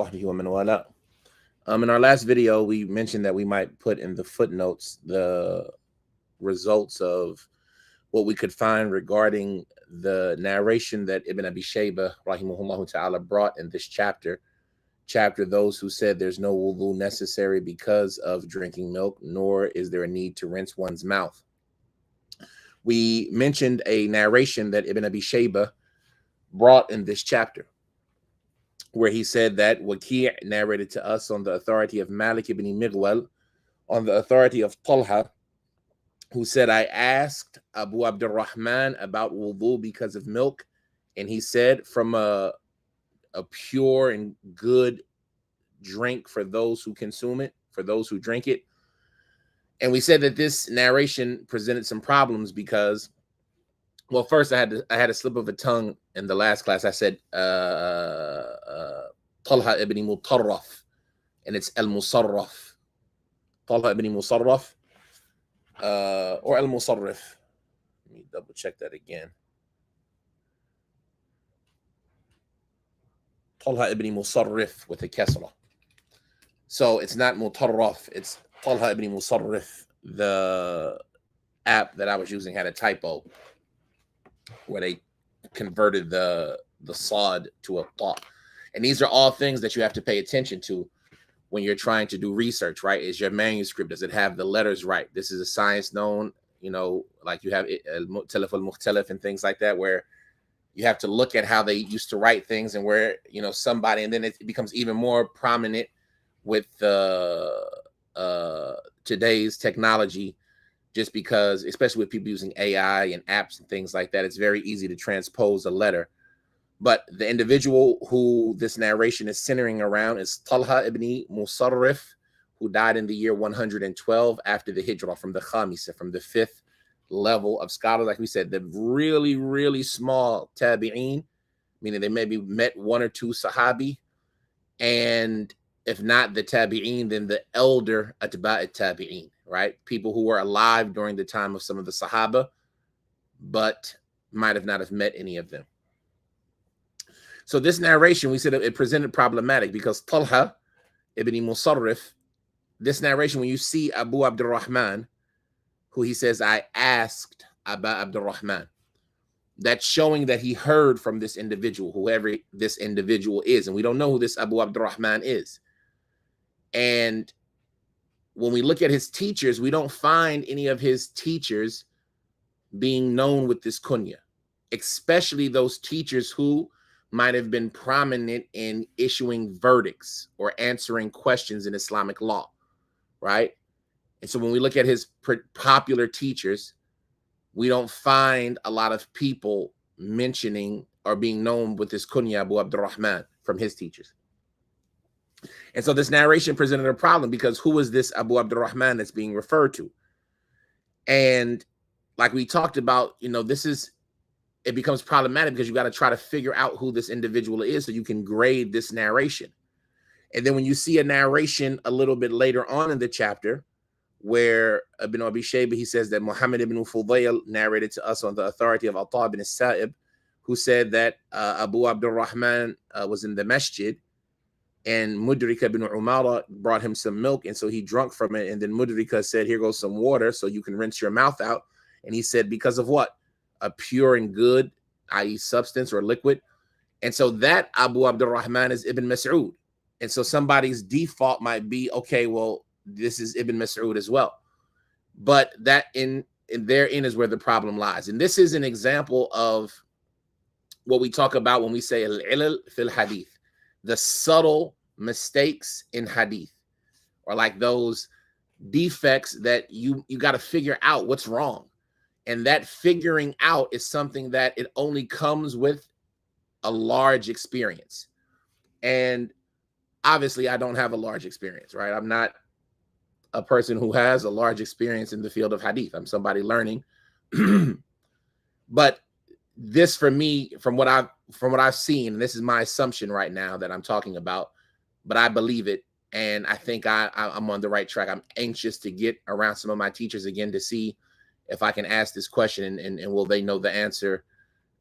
وصحبه ومن والاه. In our last video, we mentioned that we might put in the footnotes the results of what we could find regarding the narration that Ibn Abi Shayba rahimahullah ta'ala brought in this chapter, those who said there's no wudu necessary because of drinking milk, nor is there a need to rinse one's mouth. We mentioned a narration that Ibn Abi Shayba brought in this chapter, where he said that Waki' narrated to us on the authority of Malik ibn Mighwal, on the authority of Talha, who said, I asked Abu Abdurrahman about wudu because of milk, and he said, from a pure and good drink for those who consume it, for those who drink it. And we said that this narration presented some problems because, well, first I had a slip of a tongue in the last class. I said Talha ibn Mutarraf, and it's Al-Musannaf. Talha ibn Musarraf or Al-Musarrif. Let me double check that again. Talha ibn Musarrif with a kasra. So it's not Mutarraf, it's Talha ibn Musarrif. The app that I was using had a typo where they converted the sad to a ta. And these are all things that you have to pay attention to when you're trying to do research, right? Is your manuscript, does it have the letters right? This is a science known, like you have al-mu'talif al-mukhtalif and things like that, where you have to look at how they used to write things and where, somebody, and then it becomes even more prominent with today's technology, just because, especially with people using AI and apps and things like that, it's very easy to transpose a letter. But the individual who this narration is centering around is Talha ibn Musarrif, who died in the year 112 after the Hijrah, from the Khamisa, from the fifth level of scholars. Like we said, the really, really small tabi'een, meaning they maybe met one or two sahabi, and if not the tabi'een, then the elder atba' tabi'een, right? People who were alive during the time of some of the sahaba, but might have not have met any of them. So this narration, we said it presented problematic because Talha ibn Musarrif, this narration, when you see Abu Abdurrahman, who he says, I asked Abu Abdurrahman, that's showing that he heard from this individual, whoever this individual is. And we don't know who this Abu Abdurrahman is. And when we look at his teachers, we don't find any of his teachers being known with this kunya, especially those teachers who might have been prominent in issuing verdicts or answering questions in Islamic law, right? And so when we look at his popular teachers, we don't find a lot of people mentioning or being known with this kunya Abu Abdurrahman from his teachers. And so this narration presented a problem because who is this Abu Abdurrahman that's being referred to? And like we talked about, it becomes problematic because you got to try to figure out who this individual is so you can grade this narration. And then when you see a narration a little bit later on in the chapter where Ibn Abi Shayba, he says that Muhammad ibn Fudayl narrated to us on the authority of Atta ibn Sa'ib, who said that Abu Abdurrahman was in the masjid and Mudrika ibn Umara brought him some milk, and so he drunk from it. And then Mudrika said, here goes some water so you can rinse your mouth out. And he said, because of what? A pure and good, i.e. substance or liquid. And so that Abu Abdurrahman is Ibn Mas'ud. And so somebody's default might be, okay, well, this is Ibn Mas'ud as well. But that in therein is where the problem lies. And this is an example of what we talk about when we say al-ilal fil hadith, the subtle mistakes in hadith, or like those defects that you got to figure out what's wrong. And that figuring out is something that it only comes with a large experience. And obviously I don't have a large experience, right? I'm not a person who has a large experience in the field of hadith. I'm somebody learning. But this, for me, from what I've seen, and this is my assumption right now that I'm talking about, but I believe it, and I think I'm on the right track. I'm anxious to get around some of my teachers again to see if I can ask this question and will they know the answer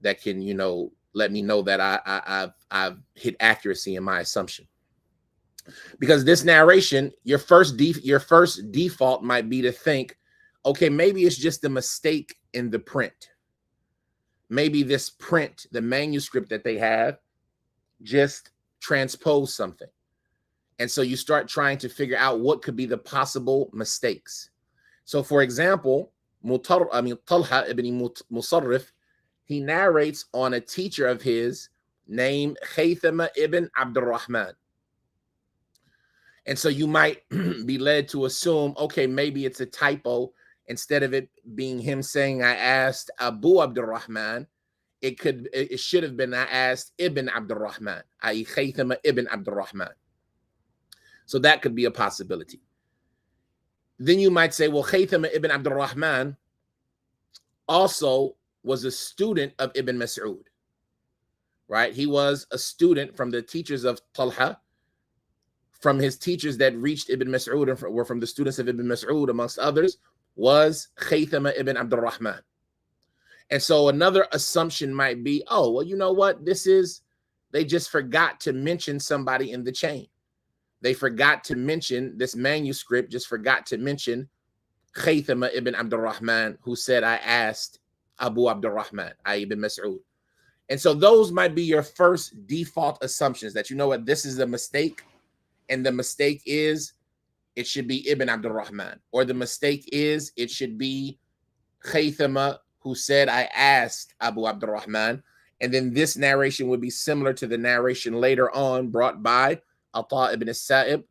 that can, let me know that I've hit accuracy in my assumption. Because this narration, your first default might be to think, okay, maybe it's just a mistake in the print. Maybe this print, the manuscript that they have, just transposed something. And so you start trying to figure out what could be the possible mistakes. So, for example, Talha ibn Musarrif, he narrates on a teacher of his named Khaythama ibn Abdurrahman. And so you might be led to assume, okay, maybe it's a typo. Instead of it being him saying, I asked Abu Abdurrahman, it should have been, I asked Ibn Abdurrahman, i.e. Khaythama ibn Abdurrahman. So that could be a possibility. Then you might say, well, Khaythama ibn Abdurrahman also was a student of Ibn Mas'ud, right? He was a student from the teachers of Talha, from his teachers that reached Ibn Mas'ud and were from the students of Ibn Mas'ud, amongst others, was Khaythama ibn Abdurrahman. And so another assumption might be, oh, well, you know what? They just forgot to mention somebody in the chain. They forgot to mention this manuscript, just forgot to mention Khaythama ibn Abdurrahman, who said, I asked Abu Abdurrahman, i.e. Ibn Mas'ud. And so those might be your first default assumptions, that you know what, this is a mistake. And the mistake is it should be Ibn Abdurrahman. Or the mistake is it should be Khaythama, who said, I asked Abu Abdurrahman. And then this narration would be similar to the narration later on brought by Athar ibn Sa'ib,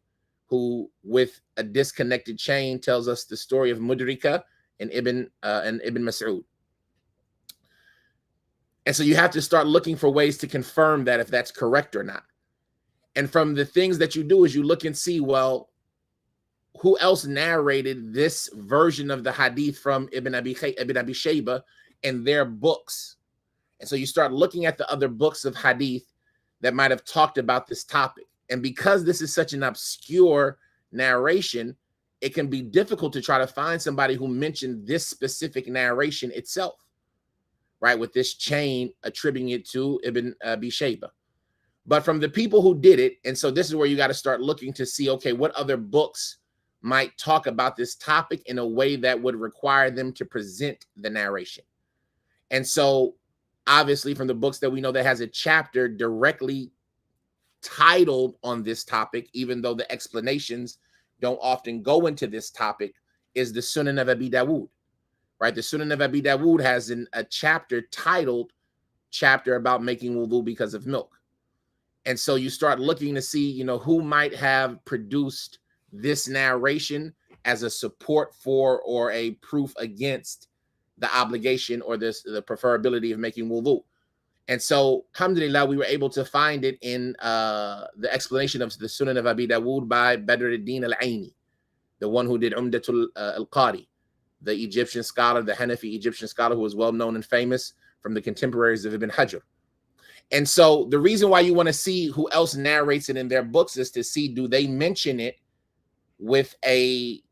who with a disconnected chain tells us the story of Mudrika and Ibn Mas'ud. And so you have to start looking for ways to confirm that if that's correct or not. And from the things that you do is you look and see, well, who else narrated this version of the hadith from Ibn Abi Shayba in their books? And so you start looking at the other books of hadith that might have talked about this topic. And because this is such an obscure narration, it can be difficult to try to find somebody who mentioned this specific narration itself, right? With this chain attributing it to Ibn Abi Shayba. But from the people who did it, and so this is where you got to start looking to see, okay, what other books might talk about this topic in a way that would require them to present the narration. And so obviously from the books that we know that has a chapter directly titled on this topic, even though the explanations don't often go into this topic, is the Sunan of Abi Dawud, right? The Sunan of Abi Dawud has a chapter titled chapter about making wudu because of milk. And so you start looking to see, you know, who might have produced this narration as a support for or a proof against the obligation or the preferability of making wudu. And so, alhamdulillah, we were able to find it in the explanation of the Sunan of Abi Dawud by Badr al-Din al-Aini, the one who did Umdatul al-Qari, the Egyptian scholar, the Hanafi Egyptian scholar who was well known and famous from the contemporaries of Ibn Hajar. And so the reason why you want to see who else narrates it in their books is to see, do they mention it with a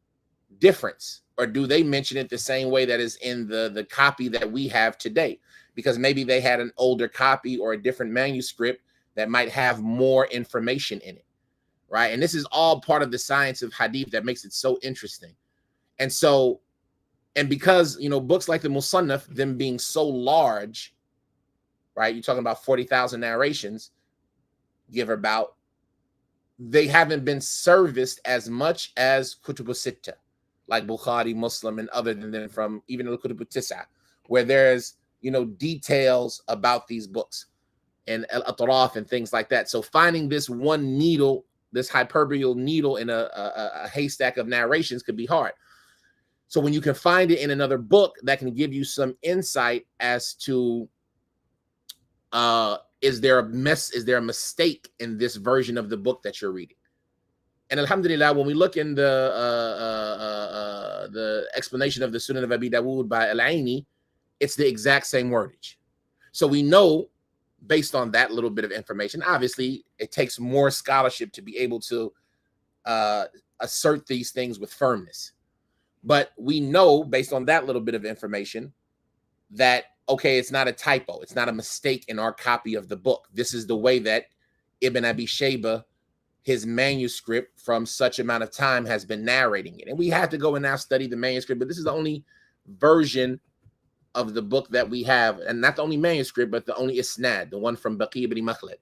difference, or do they mention it the same way that is in the copy that we have today? Because maybe they had an older copy or a different manuscript that might have more information in it, right? And this is all part of the science of hadith that makes it so interesting. And so, and because, you know, books like the Musannaf, them being so large, right? You're talking about 40,000 narrations, give or about, they haven't been serviced as much as Kutub al-Sitta, like Bukhari, Muslim, and other than them, from even the Kutub al-Tis'a, where there's, you know, details about these books and al-Atraf and things like that. So finding this one needle, this hyperboreal needle in a haystack of narrations could be hard. So when you can find it in another book, that can give you some insight as to is there a mistake in this version of the book that you're reading? And alhamdulillah, when we look in the explanation of the Sunan of Abi Dawud by Al-Aini, it's the exact same wordage. So we know, based on that little bit of information, obviously it takes more scholarship to be able to assert these things with firmness. But we know, based on that little bit of information, that, okay, it's not a typo. It's not a mistake in our copy of the book. This is the way that Ibn Abi Shayba, his manuscript from such amount of time has been narrating it. And we have to go and now study the manuscript, but this is the only version of the book that we have, and not the only manuscript, but the only isnad, the one from Baqi ibn Makhlad.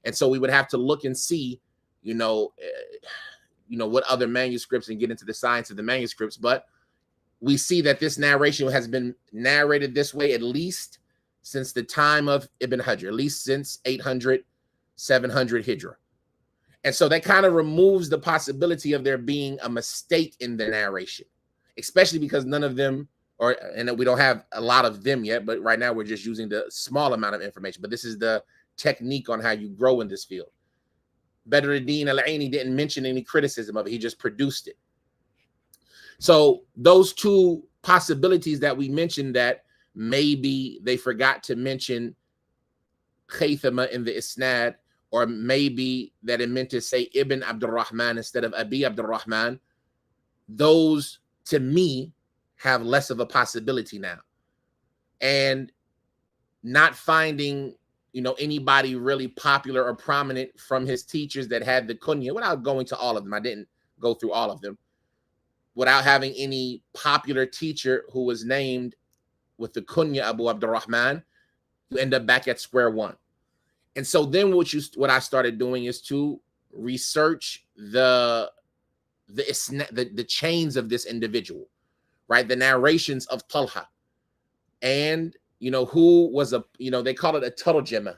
And so we would have to look and see, what other manuscripts and get into the science of the manuscripts. But we see that this narration has been narrated this way at least since the time of Ibn Hajar, at least since 800, 700 Hijrah. And so that kind of removes the possibility of there being a mistake in the narration, especially because none of them, and we don't have a lot of them yet, but right now we're just using the small amount of information. But this is the technique on how you grow in this field. Badruddin al-Aini didn't mention any criticism of it. He just produced it. So those two possibilities that we mentioned, that maybe they forgot to mention Khaythama in the Isnad, or maybe that it meant to say Ibn Abdurrahman instead of Abi Abdurrahman, those to me have less of a possibility now. And not finding, anybody really popular or prominent from his teachers that had the kunya, without going to all of them, I didn't go through all of them, without having any popular teacher who was named with the kunya Abu Abdurrahman, you end up back at square one. And so then what I started doing is to research the chains of this individual, right? The narrations of Talha, and who was they call it a tarjama,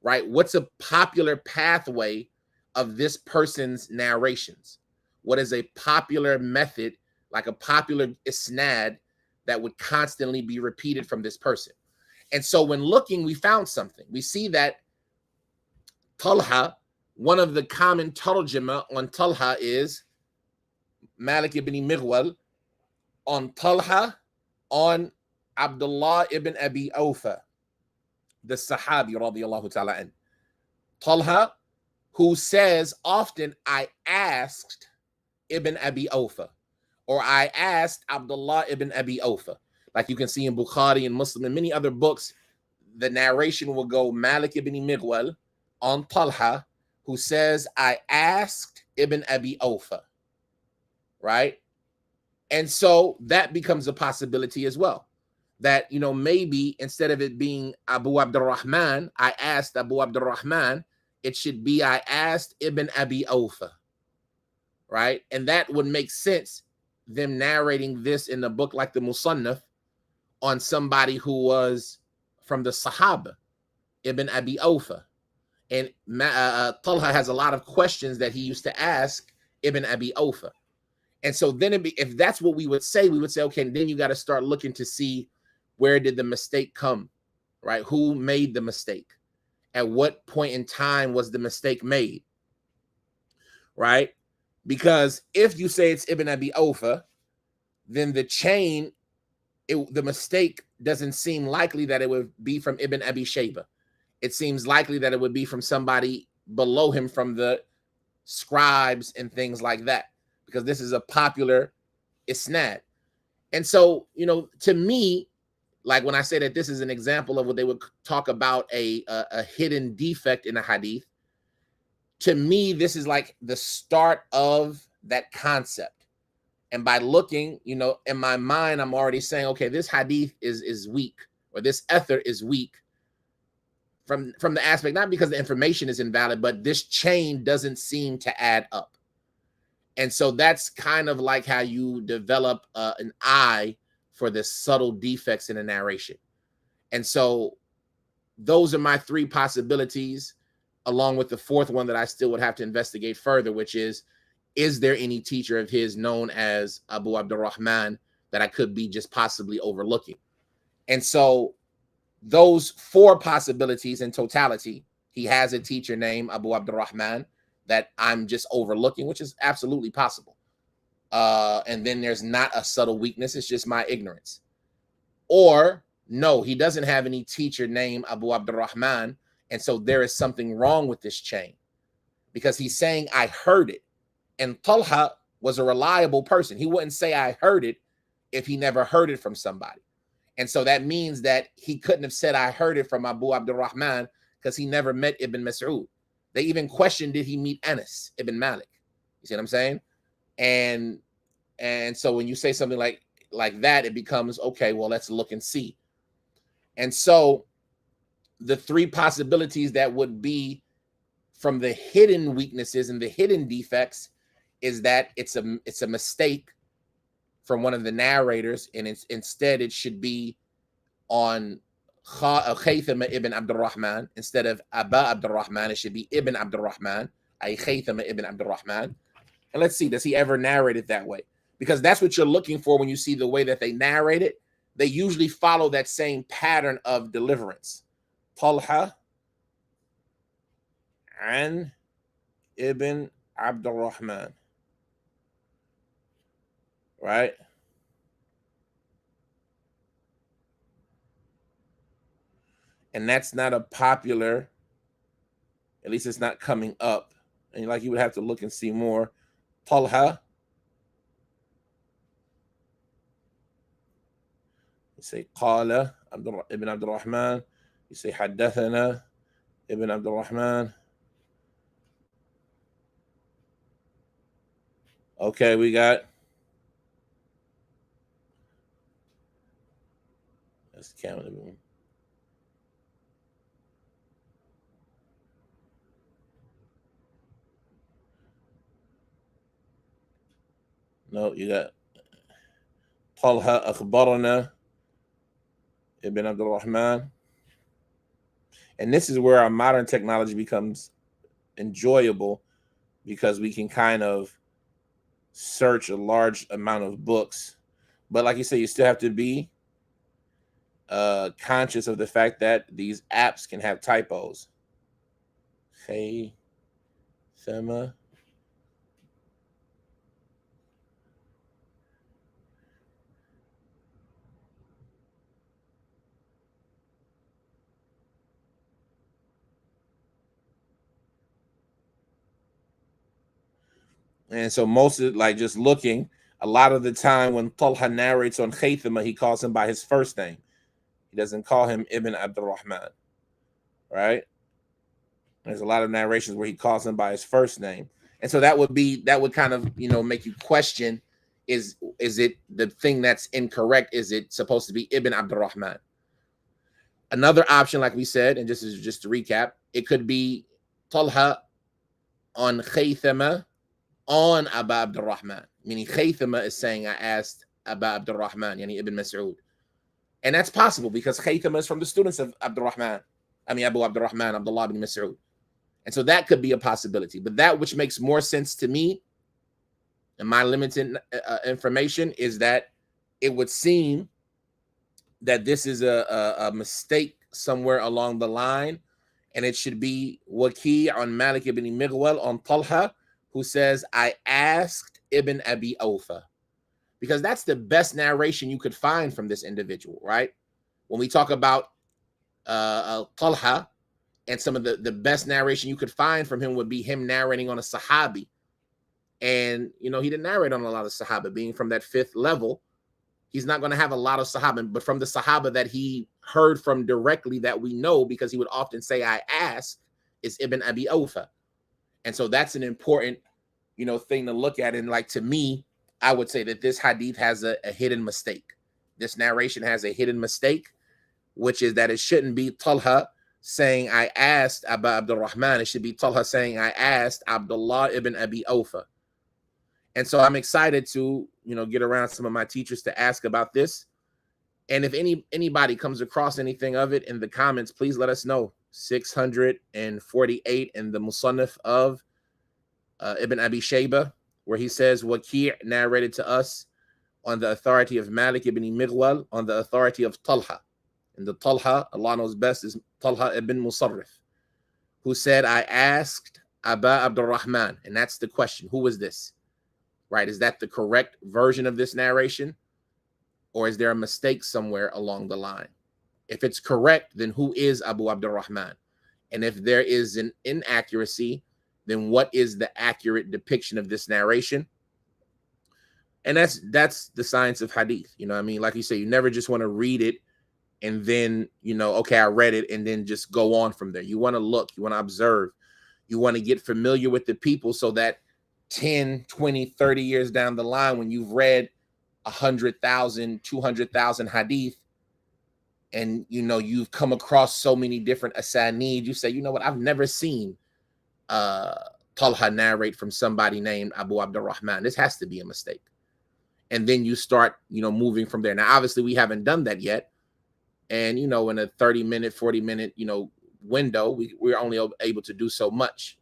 right? What's a popular pathway of this person's narrations? What is a popular method, like a popular isnad that would constantly be repeated from this person? And so when looking, we found something. We see that Talha, one of the common tarjama on Talha is Malik ibn Mighwal on Talha, on Abdullah ibn Abi Awfa, the Sahabi radiyallahu ta'ala an. Talha, who says often, I asked Ibn Abi Awfa, or I asked Abdullah ibn Abi Awfa. Like you can see in Bukhari and Muslim and many other books, the narration will go Malik ibn Mighwal on Talha, who says, I asked Ibn Abi Awfa, right? And so that becomes a possibility as well. That, maybe instead of it being Abu Abdurrahman, I asked Abu Abdurrahman, it should be I asked Ibn Abi Awfa, right? And that would make sense, them narrating this in a book like the Musannaf on somebody who was from the Sahaba, Ibn Abi Awfa. And Talha has a lot of questions that he used to ask Ibn Abi Awfa. And so then if that's what we would say, okay, then you got to start looking to see, where did the mistake come, right? Who made the mistake? At what point in time was the mistake made, right? Because if you say it's Ibn Abi Awfa, then the chain, the mistake doesn't seem likely that it would be from Ibn Abi Shayba. It seems likely that it would be from somebody below him, from the scribes and things like that, because this is a popular isnad. And so, to me, like when I say that this is an example of what they would talk about a hidden defect in a hadith, to me, this is like the start of that concept. And by looking, in my mind, I'm already saying, okay, this hadith is weak, or this athar is weak, from the aspect, not because the information is invalid, but this chain doesn't seem to add up. And so that's kind of like how you develop an eye for the subtle defects in a narration. And so those are my three possibilities, along with the fourth one that I still would have to investigate further, which is there any teacher of his known as Abu Abdurrahman that I could be just possibly overlooking? And so those four possibilities in totality, he has a teacher named Abu Abdurrahman that I'm just overlooking, which is absolutely possible. And then there's not a subtle weakness. It's just my ignorance. Or no, he doesn't have any teacher named Abu Abdurrahman. And so there is something wrong with this chain, because he's saying, I heard it. And Talha was a reliable person. He wouldn't say I heard it if he never heard it from somebody. And so that means that he couldn't have said I heard it from Abu Abdurrahman because he never met Ibn Mas'ud. They even questioned, did he meet Anas ibn Malik? You see what I'm saying? And so when you say something like that, it becomes, okay, well, let's look and see. And so the three possibilities that would be from the hidden weaknesses and the hidden defects is that it's a mistake from one of the narrators, and instead it should be on Khaythama ibn Abdurrahman instead of Aba Abdurrahman. It should be Ibn Abdurrahman, ay Khaythama ibn Abdurrahman. And let's see, does he ever narrate it that way? Because that's what you're looking for when you see the way that they narrate it. They usually follow that same pattern of deliverance. Talha an ibn Abdurrahman. Right? And that's not a popular, at least it's not coming up. And like you would have to look and see more. Talha. You say Qala ibn Abdurrahman. You say Haddathana ibn Abdurrahman. Okay, we got. That's counting. No, you got Talha Akhbarana ibn Abdurrahman. And this is where our modern technology becomes enjoyable, because we can kind of search a large amount of books. But like you say, you still have to be conscious of the fact that these apps can have typos. Hey, Thema. And so most of it, like just looking, a lot of the time when Talha narrates on Khaythama, he calls him by his first name. He doesn't call him Ibn Abdurrahman, right? There's a lot of narrations where he calls him by his first name. And so that would kind of, make you question, is it the thing that's incorrect? Is it supposed to be Ibn Abdurrahman? Another option, like we said, and just to recap, it could be Talha on Khaythama on Aba Abdurrahman, meaning Khaythama is saying, I asked Aba Abdurrahman, yani Ibn Mas'ud. And that's possible because Khaythama is from the students of Abdurrahman. Abu Abdurrahman, Abdullah ibn Mas'ud. And so that could be a possibility. But that which makes more sense to me, and my limited information, is that it would seem that this is a mistake somewhere along the line, and it should be Waki' on Malik ibn Mighwal on Talha, who says, I asked Ibn Abi Awfa, because that's the best narration you could find from this individual, right? When we talk about Talha, and some of the best narration you could find from him would be him narrating on a Sahabi. And, he didn't narrate on a lot of Sahaba. Being from that fifth level, he's not going to have a lot of Sahaba, but from the Sahaba that he heard from directly that we know, because he would often say, I asked, is Ibn Abi Awfa. And so that's an important, thing to look at. And like, to me, I would say that this hadith has a hidden mistake. This narration has a hidden mistake, which is that it shouldn't be Talha saying, I asked Aba Abdurrahman. It should be Talha saying, I asked Abdullah ibn Abi Awfa. And so I'm excited to, get around some of my teachers to ask about this. And if anybody comes across anything of it in the comments, please let us know. 648 in the Musannaf of Ibn Abi Shayba, where he says, Waki' narrated to us on the authority of Malik ibn Mighwal, on the authority of Talha. And the Talha, Allah knows best, is Talha ibn Musarrif, who said, I asked Aba Abdurrahman. And that's the question. Who was this? Right? Is that the correct version of this narration? Or is there a mistake somewhere along the line? If it's correct, then who is Abu Abdurrahman? And if there is an inaccuracy, then what is the accurate depiction of this narration? And that's the science of hadith. Like you say, you never just want to read it and then, okay, I read it, and then just go on from there. You want to look, you want to observe, You want to get familiar with the people so that 10, 20, 30 years down the line, when you've read 100,000, 200,000 hadith, and you've come across so many different asanid, you say, you know what, I've never seen Talha narrate from somebody named Abu Abdurrahman. This has to be a mistake. And then you start, moving from there. Now, obviously, we haven't done that yet. And, in a 30-minute, 40-minute, window, we're only able to do so much.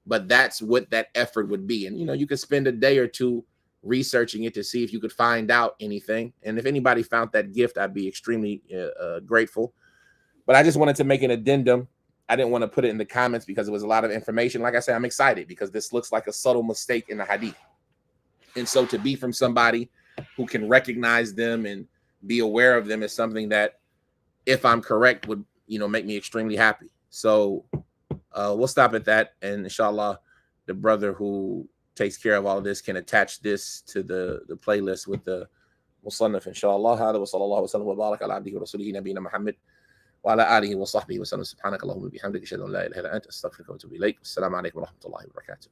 But that's what that effort would be. And, you could spend a day or two researching it to see if you could find out anything. And if anybody found that gift, I'd be extremely grateful. But I just wanted to make an addendum. I didn't want to put it in the comments because it was a lot of information. Like I said, I'm excited because this looks like a subtle mistake in the hadith. And so to be from somebody who can recognize them and be aware of them is something that, if I'm correct, would, make me extremely happy. So we'll stop at that. And inshallah, the brother who takes care of all of this can attach this to the playlist with the Musannaf, inshallah. Hada wa sallallahu wa sallam wa barak ala abdihi wa rasulihi nabiyina Muhammad wa ala alihi wa sahbihi wa sallam. Subhanaka Allahumma bihamdika ashhadu an la ilaha illa anta astaghfiruka wa atubu ilayk. Assalamu alaikum wa rahmatullahi wa barakatuh.